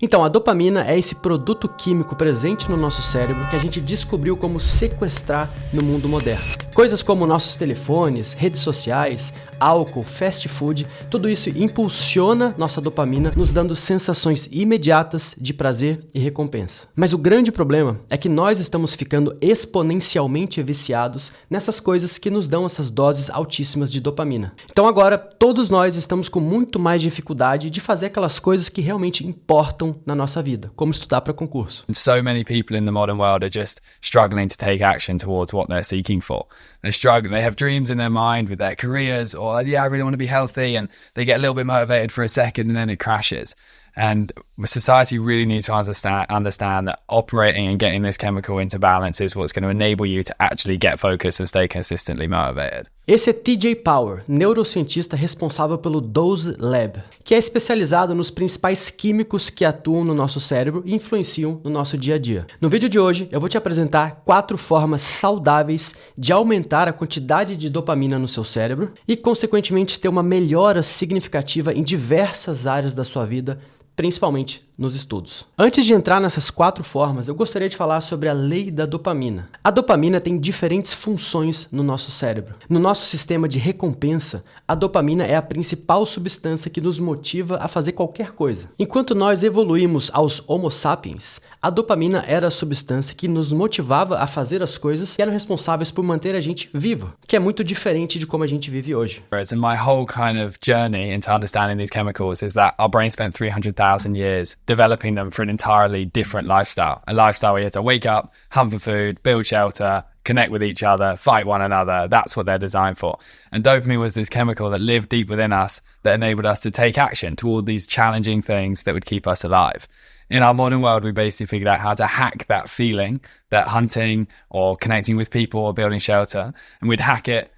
Então, a dopamina é esse produto químico presente no nosso cérebro que a gente descobriu como sequestrar no mundo moderno. Coisas como nossos telefones, redes sociais, álcool, fast food, tudo isso impulsiona nossa dopamina, nos dando sensações imediatas de prazer e recompensa. Mas o grande problema é que nós estamos ficando exponencialmente viciados nessas coisas que nos dão essas doses altíssimas de dopamina. Então agora, todos nós estamos com muito mais dificuldade de fazer aquelas coisas que realmente importam na nossa vida, como estudar para concurso. So many people in the modern world are just struggling to take action towards what they're seeking for. They're struggling, they have dreams in their mind with their careers, or yeah, I really want to be healthy, and they get a little bit motivated for a second and then it crashes. And society really needs to understand that operating and getting this chemical into balance is what's going to enable you to actually get focused and stay consistently motivated. Esse é TJ Power, neurocientista responsável pelo Dose Lab, que é especializado nos principais químicos que atuam no nosso cérebro e influenciam no nosso dia a dia. No vídeo de hoje, eu vou te apresentar 4 formas saudáveis de aumentar a quantidade de dopamina no seu cérebro e, consequentemente, ter uma melhora significativa em diversas áreas da sua vida, principalmente nos estudos. Antes de entrar nessas 4 formas, eu gostaria de falar sobre a lei da dopamina. A dopamina tem diferentes funções no nosso cérebro. No nosso sistema de recompensa, a dopamina é a principal substância que nos motiva a fazer qualquer coisa. Enquanto nós evoluímos aos Homo sapiens, a dopamina era a substância que nos motivava a fazer as coisas que eram responsáveis por manter a gente vivo, que é muito diferente de como a gente vive hoje. Whereas in my whole kind of journey into understanding these chemicals is that our brain spent 300,000 years developing them for an entirely different lifestyle. A lifestyle where you have to wake up, hunt for food, build shelter, connect with each other, fight one another. That's what they're designed for. And dopamine was this chemical that lived deep within us that enabled us to take action toward these challenging things that would keep us alive. In our modern world, we basically figured out how to hack that feeling, that hunting or connecting with people or building shelter. And we'd hack it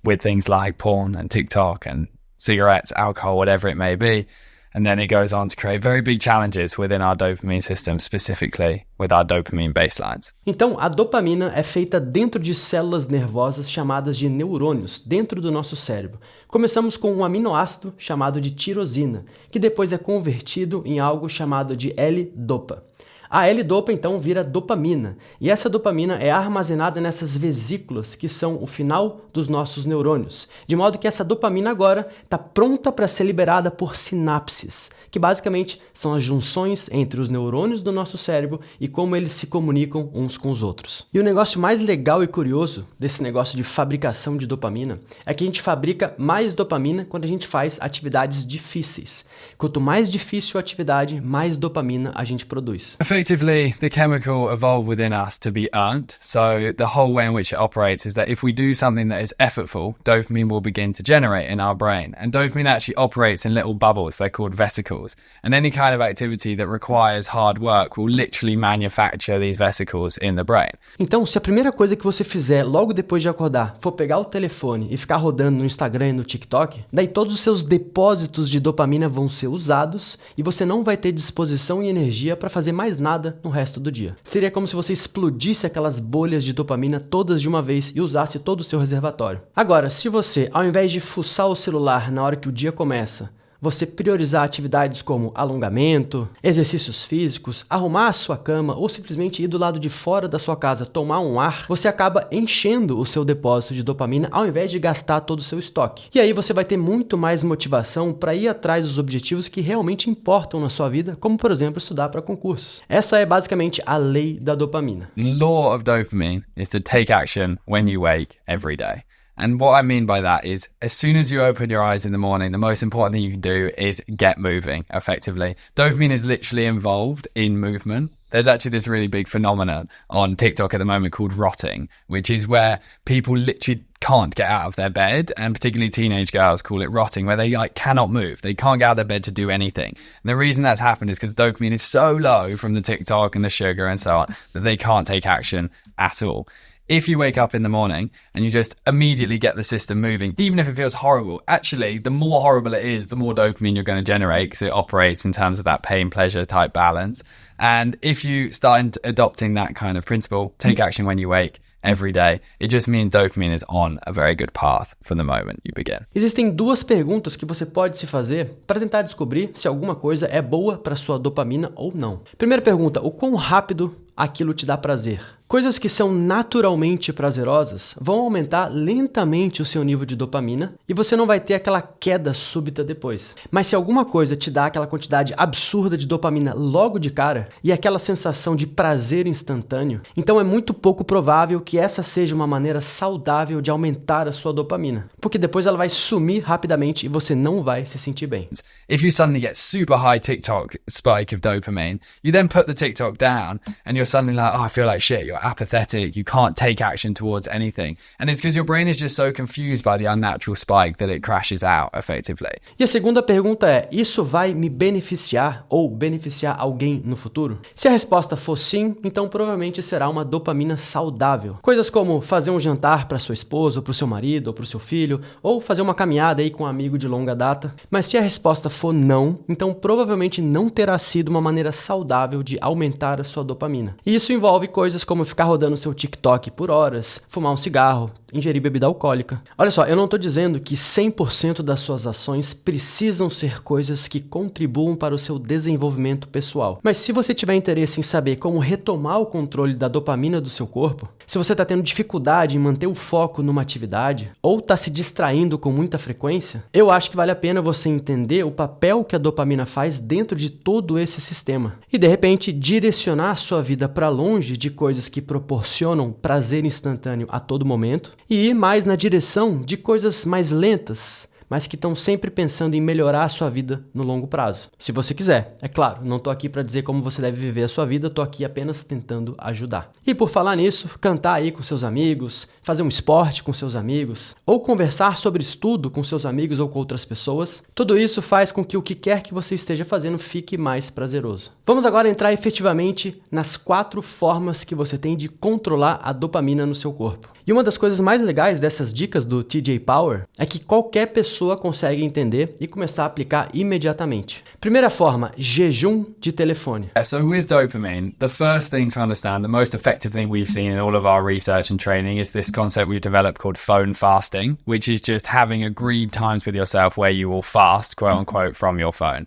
with things like porn and TikTok and cigarettes, alcohol, whatever it may be. And then it goes on to create very big challenges within our dopamine system, specifically with our dopamine baselines. Então, a dopamina é feita dentro de células nervosas chamadas de neurônios, dentro do nosso cérebro. Começamos com um aminoácido chamado de tirosina, que depois é convertido em algo chamado de L-dopa. A L-dopa, então, vira dopamina, e essa dopamina é armazenada nessas vesículas, que são o final dos nossos neurônios, de modo que essa dopamina agora está pronta para ser liberada por sinapses, que basicamente são as junções entre os neurônios do nosso cérebro e como eles se comunicam uns com os outros. E o negócio mais legal e curioso desse negócio de fabricação de dopamina é que a gente fabrica mais dopamina quando a gente faz atividades difíceis. Quanto mais difícil a atividade, mais dopamina a gente produz. Effectively, the chemical evolved within us to be earned. So the whole way in which it operates is that if we do something that is effortful, dopamine will begin to generate in our brain. And dopamine actually operates in little bubbles. They're called vesicles. And any kind of activity that requires hard work will literally manufacture these vesicles in the brain. Então, se a primeira coisa que você fizer logo depois de acordar for pegar o telefone e ficar rodando no Instagram e no TikTok, daí todos os seus depósitos de dopamina vão ser usados e você não vai ter disposição e energia para fazer mais nada no resto do dia. Seria como se você explodisse aquelas bolhas de dopamina todas de uma vez e usasse todo o seu reservatório. Agora, se você, ao invés de fuçar o celular na hora que o dia começa, você priorizar atividades como alongamento, exercícios físicos, arrumar a sua cama ou simplesmente ir do lado de fora da sua casa tomar um ar, você acaba enchendo o seu depósito de dopamina ao invés de gastar todo o seu estoque. E aí você vai ter muito mais motivação para ir atrás dos objetivos que realmente importam na sua vida, como por exemplo estudar para concursos. Essa é basicamente a lei da dopamina. The law of dopamine is to take action when you wake every day. And what I mean by that is, as soon as you open your eyes in the morning, the most important thing you can do is get moving, effectively. Dopamine is literally involved in movement. There's actually this really big phenomenon on TikTok at the moment called rotting, which is where people literally can't get out of their bed, and particularly teenage girls call it rotting, where they cannot move. They can't get out of their bed to do anything. And the reason that's happened is because dopamine is so low from the TikTok and the sugar and so on that they can't take action at all. If you wake up in the morning and you just immediately get the system moving, even if it feels horrible, actually, the more horrible it is, the more dopamine you're going to generate because it operates in terms of that pain-pleasure type balance. And if you start adopting that kind of principle, take action when you wake every day, it just means dopamine is on a very good path from the moment you begin. Existem duas perguntas que você pode se fazer para tentar descobrir se alguma coisa é boa para sua dopamina ou não. Primeira pergunta, o quão rápido aquilo te dá prazer? Coisas que são naturalmente prazerosas vão aumentar lentamente o seu nível de dopamina e você não vai ter aquela queda súbita depois. Mas se alguma coisa te dá aquela quantidade absurda de dopamina logo de cara e aquela sensação de prazer instantâneo, então é muito pouco provável que essa seja uma maneira saudável de aumentar a sua dopamina, porque depois ela vai sumir rapidamente e você não vai se sentir bem. If you suddenly get super high TikTok spike of dopamine, you then put the TikTok down and you're suddenly like, oh, I feel like shit, you're apathetic, you can't take action towards anything. And it's because your brain is just so confused by the unnatural spike that it crashes out effectively. E a segunda pergunta é, isso vai me beneficiar ou beneficiar alguém no futuro? Se a resposta for sim, então provavelmente será uma dopamina saudável. Coisas como fazer um jantar para sua esposa, ou para o seu marido, ou para o seu filho, ou fazer uma caminhada aí com um amigo de longa data. Mas se a resposta for não, então provavelmente não terá sido uma maneira saudável de aumentar a sua dopamina. E isso envolve coisas como ficar rodando seu TikTok por horas, fumar um cigarro, ingerir bebida alcoólica. Olha só, eu não estou dizendo que 100% das suas ações precisam ser coisas que contribuam para o seu desenvolvimento pessoal. Mas se você tiver interesse em saber como retomar o controle da dopamina do seu corpo, se você está tendo dificuldade em manter o foco numa atividade, ou está se distraindo com muita frequência, eu acho que vale a pena você entender o papel que a dopamina faz dentro de todo esse sistema. E de repente direcionar a sua vida para longe de coisas que proporcionam prazer instantâneo a todo momento, e ir mais na direção de coisas mais lentas, mas que estão sempre pensando em melhorar a sua vida no longo prazo. Se você quiser, é claro, não estou aqui para dizer como você deve viver a sua vida, estou aqui apenas tentando ajudar. E por falar nisso, cantar aí com seus amigos, fazer um esporte com seus amigos, ou conversar sobre estudo com seus amigos ou com outras pessoas, tudo isso faz com que o que quer que você esteja fazendo fique mais prazeroso. Vamos agora entrar efetivamente nas 4 formas que você tem de controlar a dopamina no seu corpo. E uma das coisas mais legais dessas dicas do TJ Power é que qualquer pessoa consegue entender e começar a aplicar imediatamente. Primeira forma, jejum de telefone. So with dopamine, the first thing to understand, the most effective thing we've seen in all of our research and training is this concept we've developed called phone fasting, which is just having agreed times with yourself where you will fast, quote unquote, from your phone.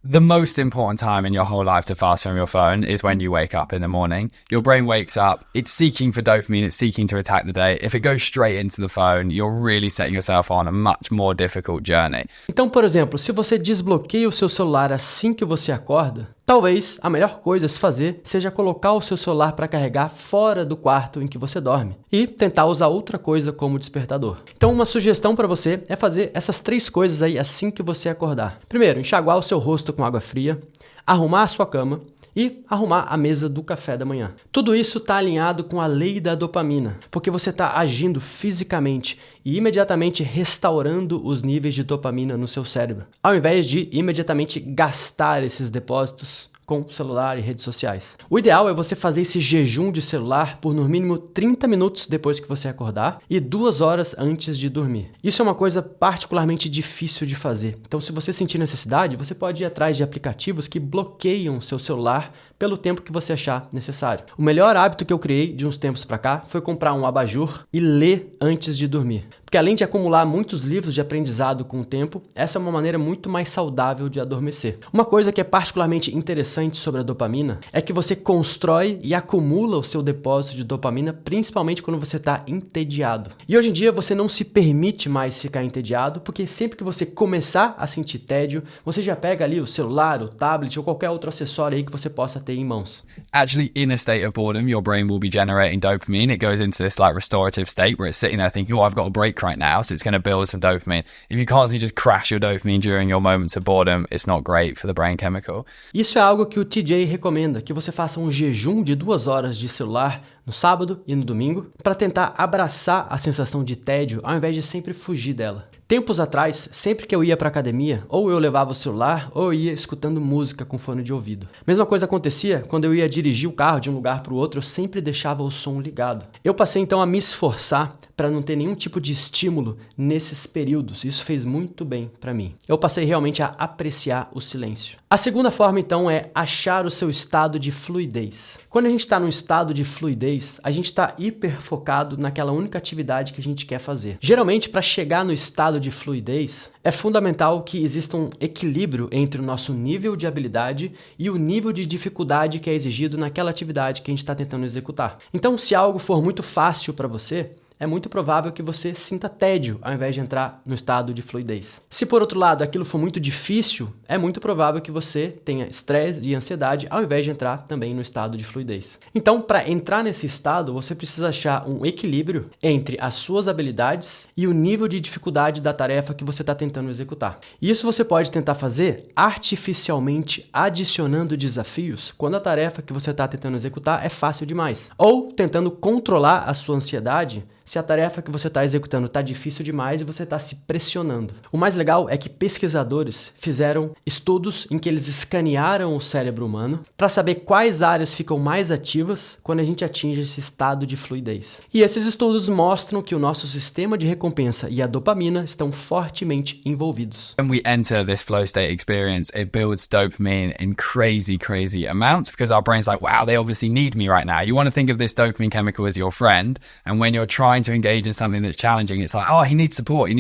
The most important time in your whole life to fast from your phone is when you wake up in the morning. Your brain wakes up, it's seeking for dopamine, it's seeking to attack the day. If it goes straight into the phone, you're really setting yourself on a much more difficult journey. Então, por exemplo, se você desbloqueia o seu celular assim que você acorda, talvez a melhor coisa a se fazer seja colocar o seu celular para carregar fora do quarto em que você dorme e tentar usar outra coisa como despertador. Então, uma sugestão para você é fazer essas 3 coisas aí assim que você acordar. Primeiro, enxaguar o seu rosto com água fria, arrumar a sua cama e arrumar a mesa do café da manhã. Tudo isso está alinhado com a lei da dopamina, porque você está agindo fisicamente e imediatamente restaurando os níveis de dopamina no seu cérebro, ao invés de imediatamente gastar esses depósitos com celular e redes sociais. O ideal é você fazer esse jejum de celular por no mínimo 30 minutos depois que você acordar e 2 horas antes de dormir. Isso é uma coisa particularmente difícil de fazer. Então, se você sentir necessidade, você pode ir atrás de aplicativos que bloqueiam seu celular pelo tempo que você achar necessário. O melhor hábito que eu criei de uns tempos pra cá foi comprar um abajur e ler antes de dormir. Porque além de acumular muitos livros de aprendizado com o tempo, essa é uma maneira muito mais saudável de adormecer. Uma coisa que é particularmente interessante sobre a dopamina é que você constrói e acumula o seu depósito de dopamina, principalmente quando você está entediado. E hoje em dia você não se permite mais ficar entediado, porque sempre que você começar a sentir tédio, você já pega ali o celular, o tablet ou qualquer outro acessório aí que você possa ter em mãos. Actually, in a state of boredom, your brain will be generating dopamine. It goes into this like restorative state where it's sitting there thinking, oh, I've got a break right now, so it's going to build some dopamine. If you constantly just crash your dopamine during your moments of boredom, it's not great for the brain chemical. Isso é algo que o TJ recomenda, que você faça um jejum de 2 horas de celular no sábado e no domingo, para tentar abraçar a sensação de tédio ao invés de sempre fugir dela. Tempos atrás, sempre que eu ia para academia, ou eu levava o celular, ou eu ia escutando música com fone de ouvido. Mesma coisa acontecia quando eu ia dirigir o carro de um lugar para o outro, eu sempre deixava o som ligado. Eu passei então a me esforçar para não ter nenhum tipo de estímulo nesses períodos. Isso fez muito bem para mim. Eu passei realmente a apreciar o silêncio. A segunda forma então é achar o seu estado de fluidez. Quando a gente está num estado de fluidez, a gente está hiper focado naquela única atividade que a gente quer fazer. Geralmente, para chegar no estado de fluidez, é fundamental que exista um equilíbrio entre o nosso nível de habilidade e o nível de dificuldade que é exigido naquela atividade que a gente está tentando executar. Então, se algo for muito fácil para você, é muito provável que você sinta tédio ao invés de entrar no estado de fluidez. Se por outro lado aquilo for muito difícil, é muito provável que você tenha estresse e ansiedade ao invés de entrar também no estado de fluidez. Então, para entrar nesse estado, você precisa achar um equilíbrio entre as suas habilidades e o nível de dificuldade da tarefa que você está tentando executar. E isso você pode tentar fazer artificialmente adicionando desafios quando a tarefa que você está tentando executar é fácil demais. Ou tentando controlar a sua ansiedade se a tarefa que você está executando está difícil demais e você está se pressionando. O mais legal é que pesquisadores fizeram estudos em que eles escanearam o cérebro humano para saber quais áreas ficam mais ativas quando a gente atinge esse estado de fluidez. E esses estudos mostram que o nosso sistema de recompensa e a dopamina estão fortemente envolvidos. When we enter this flow state experience, it builds dopamine in crazy amounts because our brain's like, wow, they obviously need me right now. You want to think of this dopamine chemical as your friend, and when you're trying to engage in something that's challenging, it's like, oh, he needs support,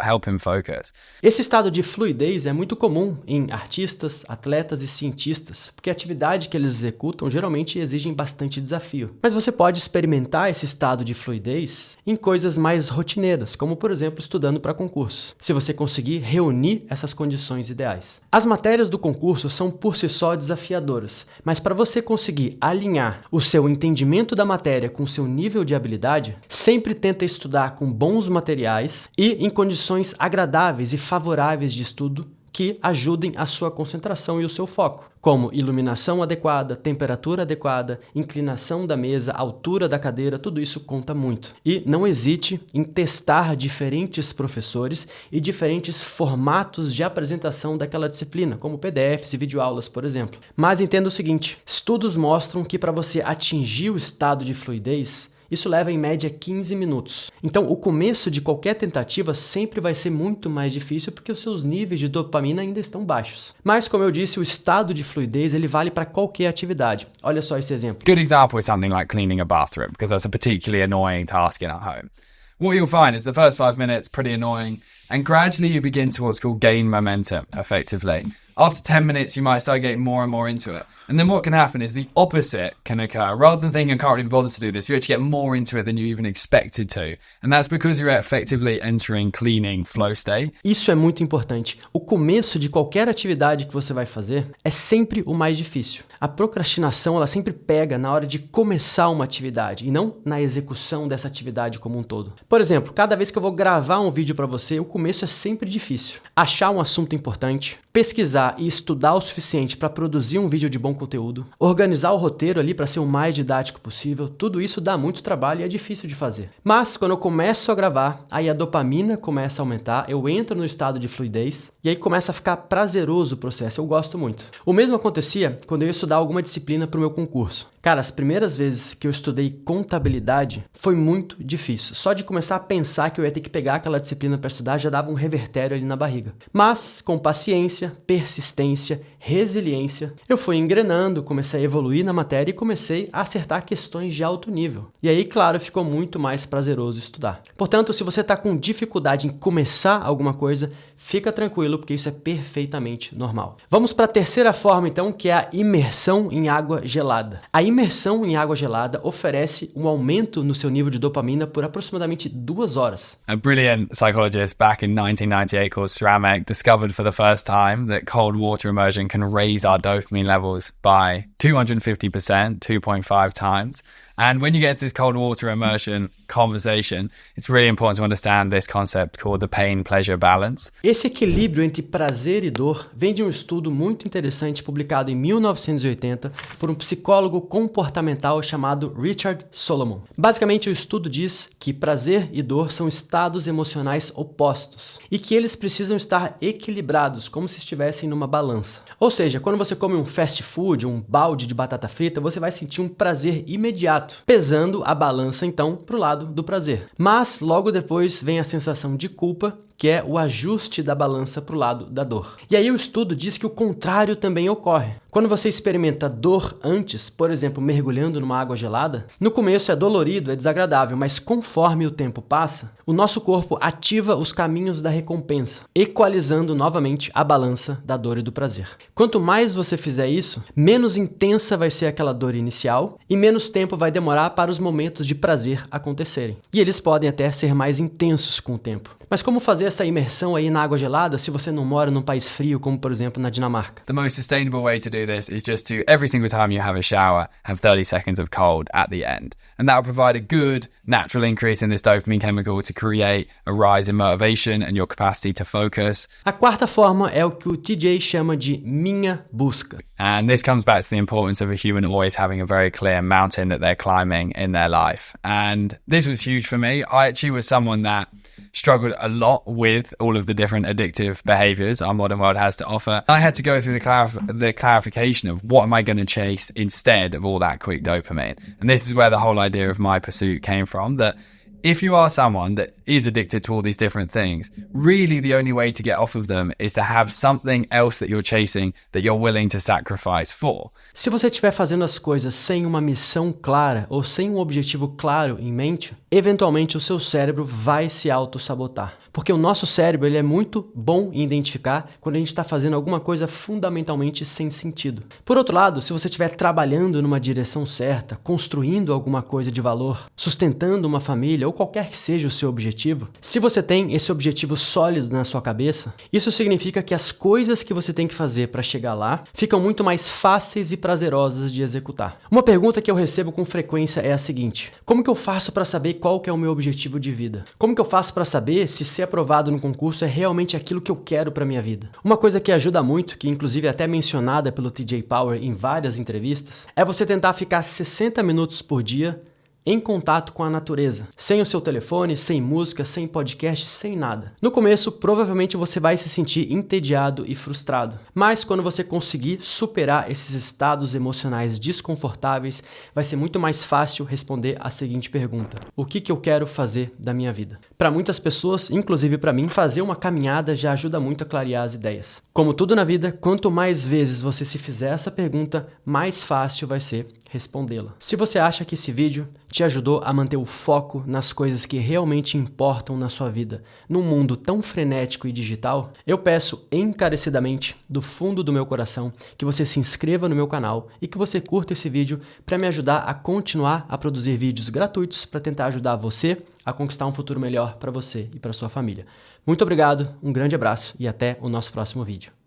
help him focus. Esse estado de fluidez é muito comum em artistas, atletas e cientistas, porque a atividade que eles executam geralmente exigem bastante desafio. Mas você pode experimentar esse estado de fluidez em coisas mais rotineiras, como por exemplo estudando para concursos, se você conseguir reunir essas condições ideais. As matérias do concurso são por si só desafiadoras, mas para você conseguir alinhar o seu entendimento da matéria com o seu nível de habilidade, sempre tenta estudar com bons materiais e em condições agradáveis e favoráveis de estudo que ajudem a sua concentração e o seu foco, como iluminação adequada, temperatura adequada, inclinação da mesa, altura da cadeira, tudo isso conta muito. E não hesite em testar diferentes professores e diferentes formatos de apresentação daquela disciplina, como PDFs e videoaulas, por exemplo. Mas entenda o seguinte, estudos mostram que para você atingir o estado de fluidez, isso leva em média 15 minutos. Então, o começo de qualquer tentativa sempre vai ser muito mais difícil porque os seus níveis de dopamina ainda estão baixos. Mas, como eu disse, o estado de fluidez ele vale para qualquer atividade. Olha só esse exemplo. Good example is something like cleaning a bathroom because that's a particularly annoying task in our home. What you'll find is the first 5 minutes pretty annoying, and gradually you begin to what's called gain momentum, effectively. After 10 minutes, you might start getting more and more into it. And then what can happen is the opposite can occur. Rather than thinking, I can't really bother to do this, you actually get more into it than you even expected to. And that's because you're effectively entering cleaning flow state. Isso é muito importante. O começo de qualquer atividade que você vai fazer é sempre o mais difícil. A procrastinação, ela sempre pega na hora de começar uma atividade e não na execução dessa atividade como um todo. Por exemplo, cada vez que eu vou gravar um vídeo para você, o começo é sempre difícil. Achar um assunto importante, pesquisar e estudar o suficiente para produzir um vídeo de bom conteúdo, organizar o roteiro ali para ser o mais didático possível, tudo isso dá muito trabalho e é difícil de fazer. Mas quando eu começo a gravar, aí a dopamina começa a aumentar, eu entro no estado de fluidez e aí começa a ficar prazeroso o processo, eu gosto muito. O mesmo acontecia quando eu ia estudar alguma disciplina para o meu concurso. Cara, as primeiras vezes que eu estudei contabilidade foi muito difícil. Só de começar a pensar que eu ia ter que pegar aquela disciplina para estudar já dava um revertério ali na barriga. Mas com paciência, persistência, resiliência, eu fui engrenando, comecei a evoluir na matéria e comecei a acertar questões de alto nível. E aí, claro, ficou muito mais prazeroso estudar. Portanto, se você está com dificuldade em começar alguma coisa, fica tranquilo, porque isso é perfeitamente normal. Vamos para a terceira forma, então, que é a imersão em água gelada. A imersão em água gelada oferece um aumento no seu nível de dopamina por aproximadamente 2 horas. A brilliant psychologist back in 1998 called Sramek discovered for the first time that cold water immersion can raise our dopamine levels by 250%, 2.5 times. And when you get to this cold water immersion conversation, it's really important to understand this concept called the pain-pleasure balance. Esse equilíbrio entre prazer e dor vem de um estudo muito interessante publicado em 1980 por um psicólogo comportamental chamado Richard Solomon. Basicamente, o estudo diz que prazer e dor são estados emocionais opostos e que eles precisam estar equilibrados, como se estivessem numa balança. Ou seja, quando você come um fast food, um balde de batata frita, você vai sentir um prazer imediato, pesando a balança então para o lado do prazer. Mas logo depois vem a sensação de culpa, que é o ajuste da balança para o lado da dor. E aí o estudo diz que o contrário também ocorre. Quando você experimenta dor antes, por exemplo, mergulhando numa água gelada, no começo é dolorido, é desagradável, mas conforme o tempo passa, o nosso corpo ativa os caminhos da recompensa, equalizando novamente a balança da dor e do prazer. Quanto mais você fizer isso, menos intensa vai ser aquela dor inicial e menos tempo vai demorar para os momentos de prazer acontecerem. E eles podem até ser mais intensos com o tempo. Mas como fazer essa imersão aí na água gelada se você não mora num país frio, como por exemplo na Dinamarca? The most sustainable way to do this is just to, every single time you have a shower, have 30 seconds of cold at the end. And that will provide a good natural increase in this dopamine chemical to create a rise in motivation and your capacity to focus. A quarta forma é o que o TJ chama de minha busca. And this comes back to the importance of a human always having a very clear mountain that they're climbing in their life. And this was huge for me. I actually was someone that struggled a lot with all of the different addictive behaviors our modern world has to offer. I had to go through the clarification of what am I going to chase instead of all that quick dopamine. And this is where the whole idea of my pursuit came from, that if you are someone that is addicted to all these different things, really the only way to get off of them is to have something else that you're chasing that you're willing to sacrifice for. Se você estiver fazendo as coisas sem uma missão clara ou sem um objetivo claro em mente, eventualmente o seu cérebro vai se auto-sabotar. Porque o nosso cérebro ele é muito bom em identificar quando a gente está fazendo alguma coisa fundamentalmente sem sentido. Por outro lado, se você estiver trabalhando numa direção certa, construindo alguma coisa de valor, sustentando uma família ou qualquer que seja o seu objetivo, se você tem esse objetivo sólido na sua cabeça, isso significa que as coisas que você tem que fazer para chegar lá ficam muito mais fáceis e prazerosas de executar. Uma pergunta que eu recebo com frequência é a seguinte: como que eu faço para saber qual que é o meu objetivo de vida? Como que eu faço para saber se ser aprovado no concurso é realmente aquilo que eu quero para minha vida? Uma coisa que ajuda muito, que inclusive é até mencionada pelo TJ Power em várias entrevistas, é você tentar ficar 60 minutos por dia em contato com a natureza, sem o seu telefone, sem música, sem podcast, sem nada. No começo, provavelmente você vai se sentir entediado e frustrado, mas quando você conseguir superar esses estados emocionais desconfortáveis, vai ser muito mais fácil responder a seguinte pergunta: o que eu quero fazer da minha vida? Para muitas pessoas, inclusive para mim, fazer uma caminhada já ajuda muito a clarear as ideias. Como tudo na vida, quanto mais vezes você se fizer essa pergunta, mais fácil vai ser respondê-la. Se você acha que esse vídeo te ajudou a manter o foco nas coisas que realmente importam na sua vida, num mundo tão frenético e digital, eu peço encarecidamente, do fundo do meu coração, que você se inscreva no meu canal e que você curta esse vídeo para me ajudar a continuar a produzir vídeos gratuitos para tentar ajudar você a conquistar um futuro melhor para você e para sua família. Muito obrigado, um grande abraço e até o nosso próximo vídeo.